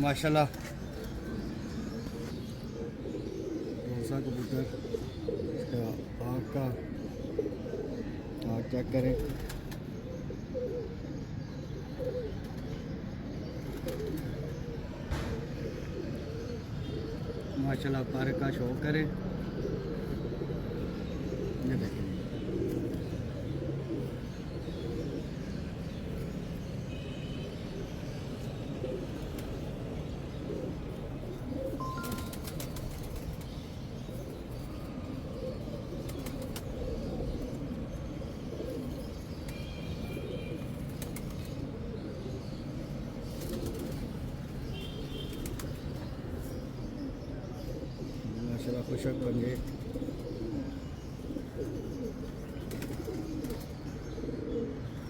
माशाल्लाह टोसा कबूतर। इसका आँख का आँख चेक करें। माशाल्लाह पर का शो करें। ये देखें माशाल्लाह खुशक बन गए।